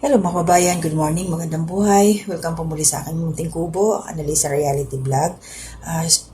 Hello mga kabayan, good morning, magandang buhay. Welcome po muli sa akin munting kubo, Analisa Reality Vlog.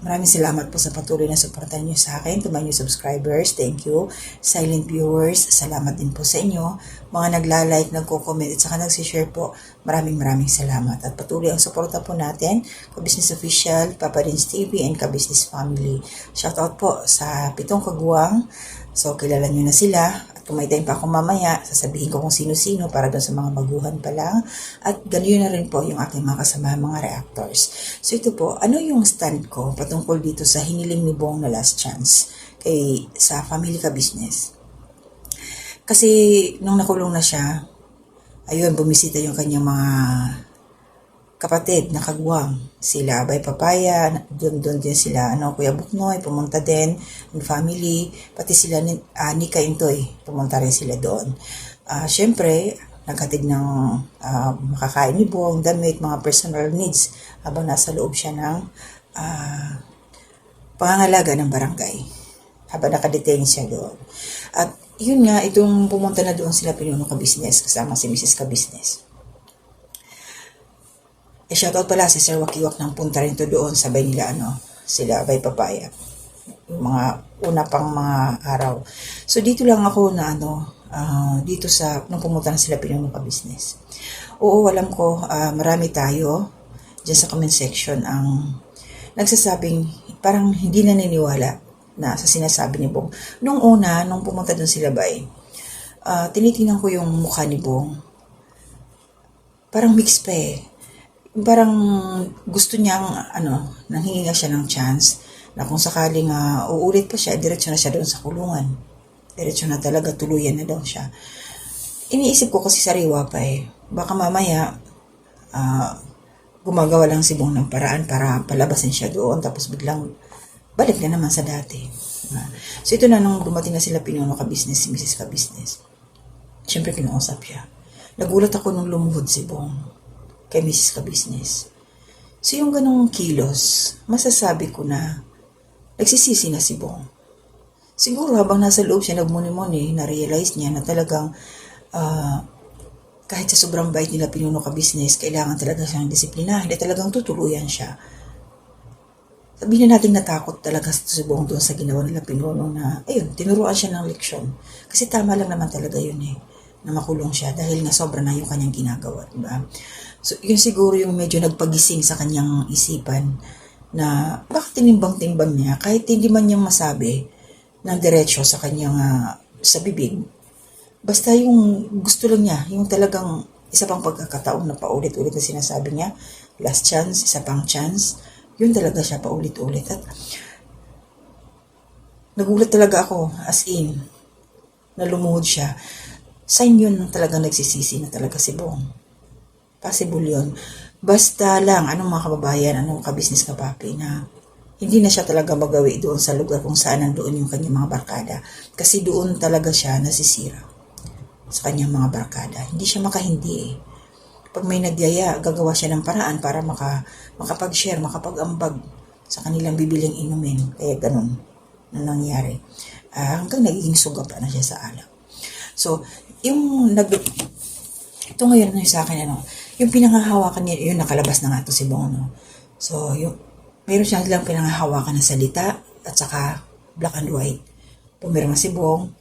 Maraming salamat po sa patuloy na suportahan niyo sa akin, to my new subscribers, thank you. Silent viewers, salamat din po sa inyo. Mga nagla-like, nagko-comment at saka nagsishare po, maraming salamat. At patuloy ang suporta po natin, Ka-Business Official, Papa Dins TV, and Ka-Business Family. Shoutout po sa 7 kaguwang. So, kilala nyo na sila. At kung may time pa ako mamaya, sasabihin ko kung sino-sino para doon sa mga baguhan pa lang. At ganoon na rin po yung aking mga kasama, mga reactors. So, ito po, ano yung stand ko patungkol dito sa hiniling ni Bong na last chance sa Family Ka Business? Kasi, nung nakulong na siya, ayun, bumisita yung kanyang mga kapatid na kagwang. Sila Abay Papaya, doon din sila, Kuya Buknoy, pumunta din, and family, pati sila Nika Intoy, pumunta rin sila doon. Siyempre, naghatid ng makakain ni Bong, damit, mga personal needs, habang nasa loob siya ng pangangalaga ng barangay, habang nakadetain siya doon. At yun nga, itong pumunta na doon sila Pinuno Ka Business, kasama si Mrs. Ka Business. Shoutout pala si Sir Wakiwak ng punta rin to doon, sabay nila sila Abay Papaya. Yung mga una pang mga araw. So dito lang ako na dito nung pumunta na sila Pinuno Ka Business. Oo, alam ko, marami tayo dyan sa comment section ang nagsasabing parang hindi naniniwala na sa sinasabi ni Bong. Nung pumunta doon sila Bay, tinitingnan ko yung mukha ni Bong. Parang mix pa eh. Parang gusto niyang, nanghingi nga siya ng chance na kung sakaling uulit pa siya, diretso na siya doon sa kulungan. Diretso na talaga, tuluyan na daw siya. Iniisip ko kasi sariwa pa eh. Baka mamaya, gumagawa lang si Bong ng paraan para palabasin siya doon, tapos biglang balik na naman sa dati. So ito na, nung dumating na sila Pinuno Ka Business, si Mrs. Ka Business. Siyempre kinuusap siya. Nagulat ako nung lumuhod si Bong kay Mrs. Ka Business. So yung ganong kilos, masasabi ko na nagsisisi na si Bong. Siguro habang nasa loob siya, nagmuni-muni, na-realize niya na talagang kahit sa sobrang bait nila Pinuno Ka Business, kailangan talaga siyang disiplinahin, talagang tutuluyan siya. Sabihin na natin natakot talaga si Bong doon sa ginawa nila Pinuno na, ayun, tinuruan siya ng leksyon. Kasi tama lang naman talaga yun eh, na makulong siya dahil nga sobra na yung kanyang ginagawa, diba? So, yun siguro yung medyo nagpagising sa kanyang isipan na bakit tinimbang-timbang niya kahit hindi man niyang masabi ng diretsyo sa kanyang sa bibig. Basta yung gusto lang niya, yung talagang isa pang pagkakataon na paulit-ulit na sinasabi niya, last chance, isa pang chance, yun talaga siya paulit-ulit. At nagulat talaga ako, as in, na lumuhod siya. Sign yun talaga nagsisisi na talaga si Bong. Possible yun. Basta lang, mga kababayan, ka-business ka papi, na hindi na siya talaga magawi doon sa lugar kung saan nandoon yung kanyang mga barkada. Kasi doon talaga siya nasisira sa kanyang mga barkada. Hindi siya makahindi eh. Pag may nagyaya, gagawa siya ng paraan para makapag-share, makapag-ambag sa kanilang bibiling inumin. Kaya ganun na nangyari. Hanggang nagiging sugapa na siya sa alak. So, ito ngayon sa akin, yung pinanghahawakan niya, yun nakalabas na nga to si Bong, So, meron siya lang pinanghahawakan na salita at saka black and white. Pumirma si Bong,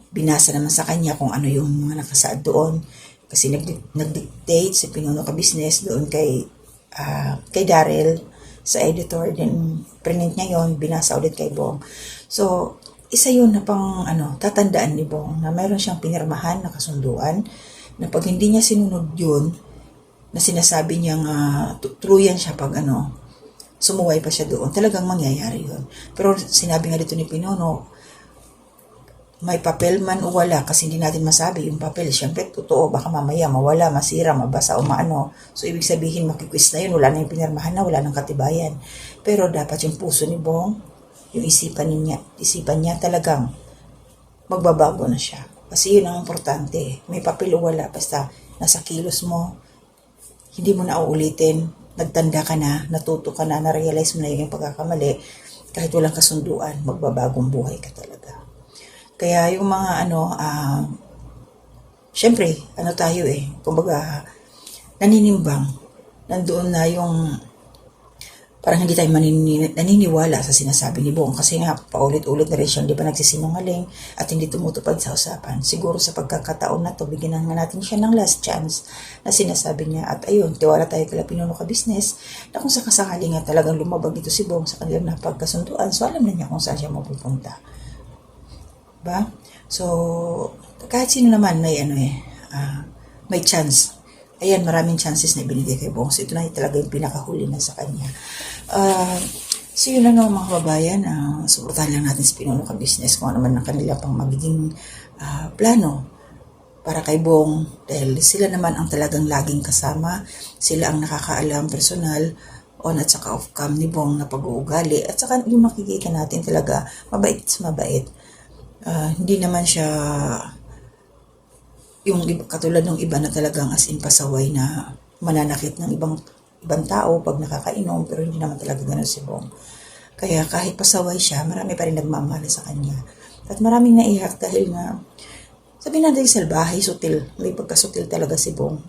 binasa naman sa kanya kung ano yung mga nakasaad doon. Kasi nag-dictate si Pinuno Ka Business doon kay Daryl sa editor, then print niya yon, binasa ulit kay Bong. So, isa yun na pang tatandaan ni Bong na mayroon siyang pinirmahan na kasunduan na pag hindi niya sinunod yun, na sinasabi niyang tuluyan siya pag sumuway pa siya doon, talagang mangyayari yun. Pero sinabi nga dito ni Pinuno, may papel man o wala, kasi hindi natin masabi yung papel. Siyempre, totoo, baka mamaya mawala, masira, mabasa o maano. So, ibig sabihin, makikwis na yun, wala na yung pinirmahan na, wala nang katibayan. Pero dapat yung puso ni Bong, yung isipan niya talagang magbabago na siya. Kasi yun ang importante. May papel o wala, basta nasa kilos mo, hindi mo na uulitin, nagtanda ka na, natuto ka na, na-realize mo na yung pagkakamali, kahit walang kasunduan, magbabagong buhay ka talaga. Kaya yung mga syempre, ano tayo kumbaga, naninimbang, nandoon na yung parang hindi tayo naniniwala sa sinasabi ni Bong kasi nga paulit-ulit na rin siyang di ba nagsisinungaling at hindi tumutupad sa usapan. Siguro sa pagkakataon na to, bigyan na natin siya ng last chance na sinasabi niya at ayun, tiwala tayo kay Pinuno Ka Business na kung sakasakali nga talagang lumabag ito si Bong sa kanilang napagkasunduan, so alam na niya kung saan siya mapupunta. Ba? So, kahit sino naman may may chance. Ayan, maraming chances na ibinigay kay Bong. So, ito na talaga yung pinakahuli na sa kanya. So, yun lang mga kababayan. Suportahan lang natin si Pinuno Ka Business kung ano naman ang kanila pang magiging plano para kay Bong. Dahil sila naman ang talagang laging kasama. Sila ang nakakaalam personal on at saka off-cam ni Bong na pag-uugali. At saka yung makikita natin talaga, mabait sa mabait. Hindi naman siya yung katulad ng iba na talagang as in pasaway na mananakit ng ibang tao pag nakakainom, pero hindi naman talaga ganun si Bong. Kaya kahit pasaway siya, marami pa rin nagmamahal sa kanya. At maraming naiyak dahil nga, sabihin natin salbahay, sutil. May pagkasutil talaga si Bong.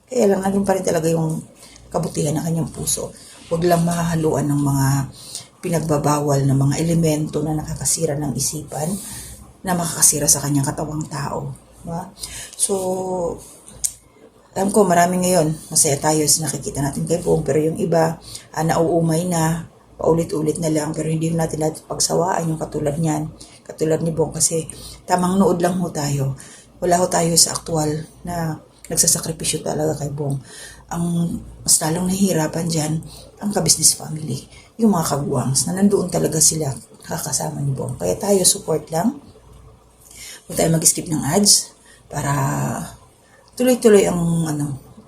Kaya lang, naging pa rin talaga yung kabutihan ng kanyang puso. Huwag lang mahahaluan ng mga pinagbabawal na mga elemento na nakakasira ng isipan, na makakasira sa kanyang katawang tao. Diba? So, alam ko marami ngayon, masaya tayo sa nakikita natin kay Bong, pero yung iba, nauumay na, paulit-ulit na lang, pero hindi natin pagsawaan yung katulad niyan, katulad ni Bong, kasi tamang nood lang ho tayo. Wala ho tayo sa aktual na nagsasakripisyo talaga kay Bong. Ang mas lalong nahihirapan dyan, ang ka-business family, yung mga kagwangs, na nandoon talaga sila kakasama ni Bong. Kaya tayo support lang. Huwag tayo mag-skip ng ads para tuloy-tuloy ang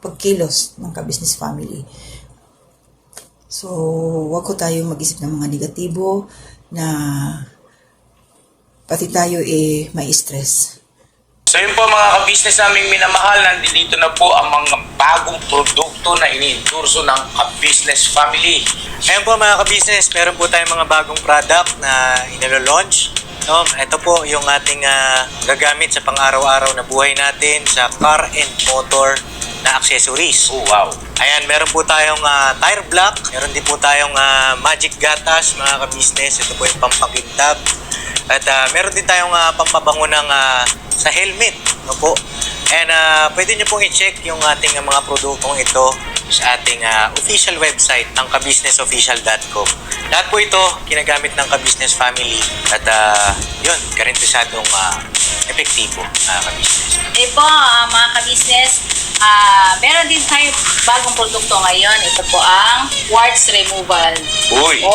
pagkilos ng ka-business family. So, huwag ko tayo mag-isip ng mga negatibo na pati tayo may stress. So yun po mga ka-business naming minamahal, nandito na po ang mga bagong produkto na iniendorso ng ka-business family. Ayan po mga ka-business, meron po tayong mga bagong product na inilo-launch. No, ito po yung ating gagamit sa pang-araw-araw na buhay natin sa car and motor na accessories. Oh, wow. Ayan, meron po tayong tire block, meron din po tayong magic gatas mga ka-business. Ito po yung pampakintab. At meron din tayong pampabango ng sa helmet, no po. And pwede nyo pong i-check yung ating mga produktong ito sa ating official website ng kabusinessofficial.com. Lahat po ito ginagamit ng ka-business family at yun, garantisadong epektibo ka-business. Po, mga ka-business, meron din tayo bagong produkto ngayon. Ito po ang warts removal. Uy!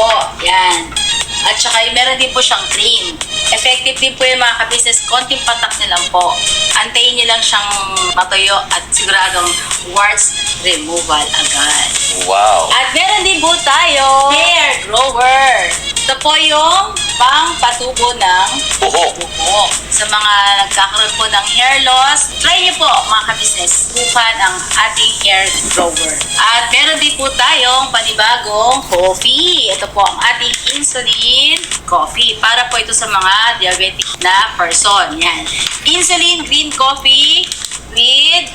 Yan. At saka meron din po siyang cream. Effective din po yung mga ka-business. Konting patak na lang po. Antayin niyo lang siyang matuyo at siguradong warts removal agad. Wow! At meron din po tayo hair grower. Ito po yung pang-patubo ng buhok. Sa mga nagkakaroon po ng hair loss, try niyo po mga ka-business. Subukan ang ating hair grower. At meron din po tayong panibagong coffee. Ito po ang ating insulin coffee. Para po ito sa mga diabetic na person. Yan. Insulin green coffee with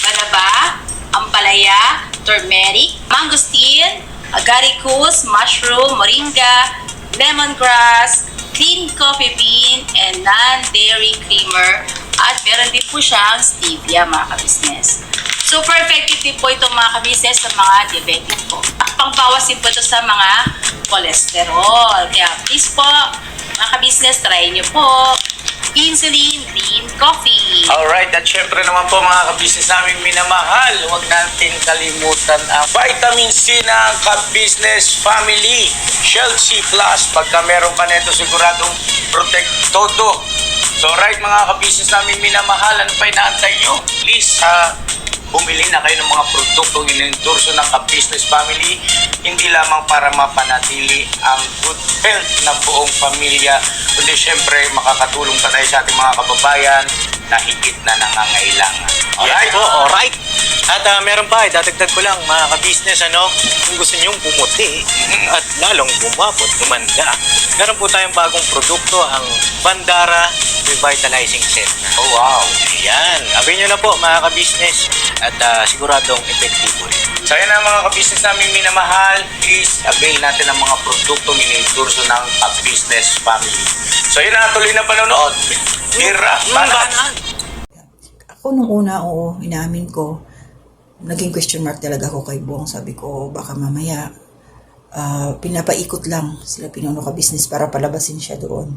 banaba, ampalaya, turmeric, mangosteen, agaricus, mushroom, moringa, lemongrass, clean coffee bean, and non-dairy creamer. At meron din po siyang stevia mga ka-business. Super effective din po itong mga ka-business sa mga diabetic po. Pangbawas din po ito sa mga cholesterol. Kaya please po, mga ka-business, try nyo po insulin green coffee. Alright, at syempre naman po mga ka-business namin minamahal, huwag natin kalimutan ang vitamin C ng ka-business family. Shield C Plus, pagka meron ka nito siguradong protect todo. So right mga ka-business namin minamahal, ano pa inaantay nyo? Please, bumili na kayo ng mga produktong inendorso ng ka-business family, hindi lamang para mapanatili ang good health ng buong pamilya, kundi syempre makakatulong pa tayo sa ating mga kababayan na higit na nangangailangan. Alright po, alright. At meron pa, dadagdag ko lang mga ka-business, kung gusto nyong pumuti at lalong gumapot, gumanda. Meron po tayong bagong produkto, ang Bandara Revitalizing Set. Oh, wow. Ayan, abin nyo na po mga ka-business at siguradong epektibo rin. So yan ang mga ka-business namin minamahal. Please avail natin ang mga produktong iniendorso ng ka-business family. So yun na, tuloy na panonood. Hira, banat. Ako nung una, oo, inaamin ko, naging question mark talaga ako kay Bong. Sabi ko, baka mamaya, pinapaikot lang sila Pinuno Ka-Business para palabasin siya doon.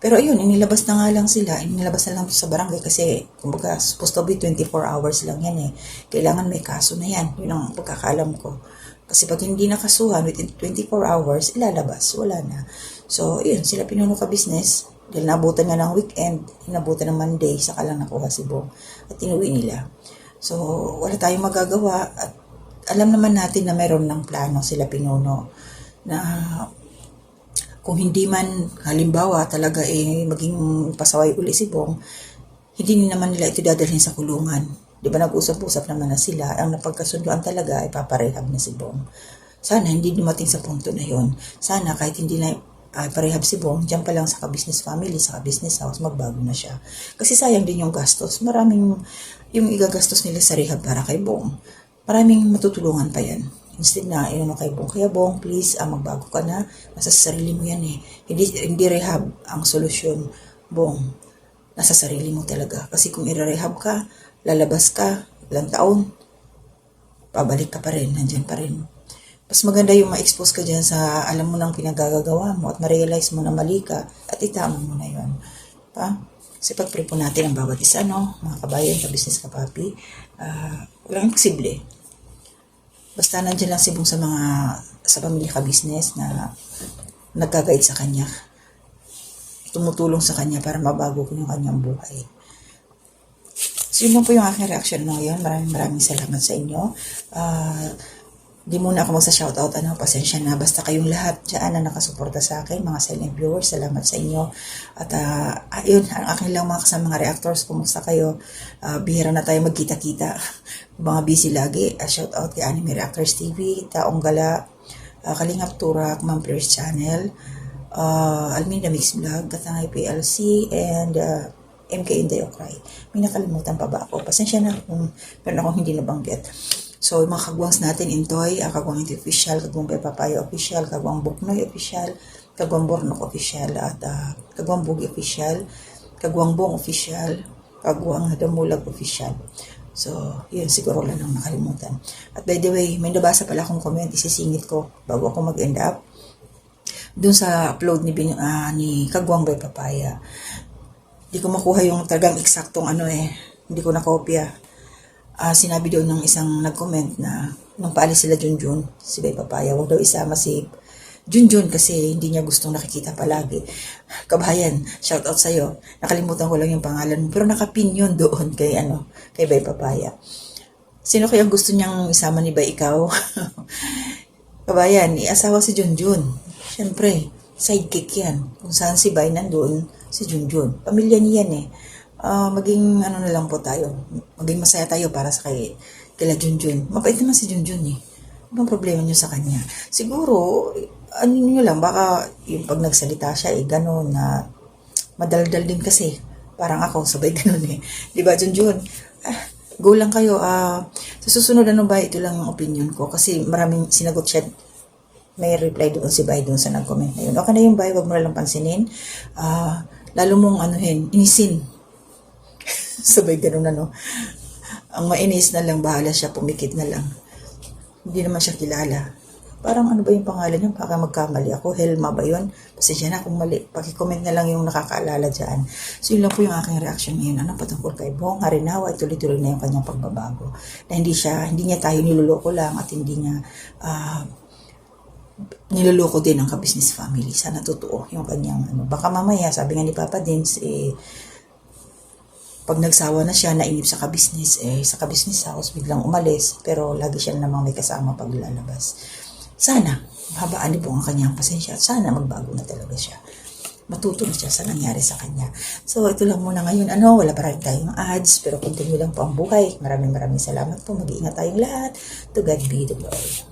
Pero ayun, inilabas na nga lang sila. Inilabas na lang sa barangay kasi, kumbaga, supposed to be 24 hours lang yan eh. Kailangan may kaso na yan. Yun ang pagkakalam ko. Kasi pag hindi nakasuhan within 24 hours, ilalabas. Wala na. So, ayun, sila Pinuno Ka-Business. Dahil nabutan nga ng weekend, inabutan ng Monday, saka lang nakuha si Bong. At tinuwi nila. So, wala tayong magagawa. At alam naman natin na mayroon ng plano sila Pinuno. Na kung hindi man, halimbawa, talaga maging pasaway uli si Bong, hindi naman nila ito dadalhin sa kulungan. Di ba nag-usap-usap naman na sila. Ang napagkasunduan talaga ay paparehab na si Bong. Sana hindi dumating sa punto na yon. Sana kahit hindi na parehab si Bong, dyan pa lang sa ka-business family, sa ka-business house, magbago na siya. Kasi sayang din yung gastos. Maraming yung igagastos nila sa rehab para kay Bong. Maraming matutulungan pa yan. Instead na, kay Bong. Kaya Bong, please, magbago ka na. Nasa sarili mo yan eh. Hindi rehab ang solusyon. Bong, nasa sarili mo talaga. Kasi kung i-rehab ka, lalabas ka, ilang taon, pabalik ka pa rin, nandyan pa rin. Mas maganda yung ma-expose ka dyan sa alam mo nang pinagagagawa mo at ma-realize mo na mali ka at itama mo na yun. Kasi pag-pray po natin ang bawat isa, mga kabayan, ka-business, ka-papi, walang imposible. Basta nandiyan lang si Bong sa pamilya ka-business na nagkagait sa kanya. Tumutulong sa kanya para mabago ko yung kanyang buhay. So yun lang po yung aking reaction ngayon. Maraming salamat sa inyo. Di muna ako magsa-shoutout, pasensya na. Basta kayong lahat dyan na nakasuporta sa akin, mga silent viewers, salamat sa inyo. At ayun, ang aking lang mga kasamang reactors, kumusta kayo? Bihira na tayo magkita-kita. Mga busy lagi. Shoutout kay Anime Reactors TV, Taong Gala, Kalingap Turak, Ma'am Players Channel, Alminda Mix Vlog, Katangay PLC, and MK Inday Okray. May nakalimutan pa ba ako? Pasensya na kung meron akong hindi nabanggit. So, mga kagwangs natin, Intoy, Kagwang Intoy Official, Kagwang Bay Papaya Official, Kagwang Buknoy Official, Kagwang Bornok Official, at Kagwang Bugi Official, Kagwang Bong Official, Kagwang Damulag Official. So, yun, siguro lang nang nakalimutan. At by the way, may nabasa pala akong comment, isisingit ko bago ako mag-end up. Doon sa upload ni Kagwang Bay Papaya. Hindi ko makuha yung talagang eksaktong hindi ko nakopya. Sinabi doon ng isang nag-comment na nung paalis sila Junjun, si Bay Papaya, huwag daw isama si Junjun kasi hindi niya gustong nakikita palagi. Kabayan, shout out sa'yo. Nakalimutan ko lang yung pangalan mo, pero nakapin yun doon kay Bay Papaya. Sino kaya gusto niyang isama ni Bay ikaw? Kabayan, iasawa si Junjun. Siyempre, sidekick yan. Kung saan si Bay nandun, si Junjun. Pamilya niyan eh. Maging na lang po tayo. Maging masaya tayo para sa kila Junjun. Mabait naman si Junjun eh. Ano bang problema niyo sa kanya? Siguro, nyo lang, baka yung pag nagsalita siya gano'n na madaldal din kasi. Parang ako, sabay gano'n eh. Diba, Junjun? Go lang kayo. Sa susunod ba, ito lang yung opinion ko. Kasi maraming sinagot siya. May reply doon si Bay doon sa nag-comment na yun. Okay na yung Bay, wag mo na lang pansinin. Lalo mong inisin. Sabay ganun ang mainis na lang, bahala siya, pumikit na lang. Hindi naman siya kilala. Parang ba yung pangalan niya? Baka magkamali ako. Helma ba yun? Pasensya na kung mali. Pakicomment na lang yung nakakaalala dyan. So yun lang po yung aking reaction ngayon. Patungkol kay Bong Harinawa, tuloy-tuloy na yung kanyang pagbabago. Na hindi niya tayo niluloko lang at hindi niya niluloko din ang ka-business family. Sana totoo yung kanyang Baka mamaya, sabi nga ni Papa Dins, pag nagsawa na siya, nainip sa ka-business, sa ka-business house, biglang umalis, pero lagi siya namang may kasama pag lalabas. Sana, habaan ni Bong ang kanyang pasensya at sana magbago na talaga siya. matuto na siya sa nangyari sa kanya. So, ito lang muna ngayon. Wala pa rin tayong ads, pero continue lang po ang buhay. Maraming salamat po. Mag-iingat tayong lahat. To God be the glory.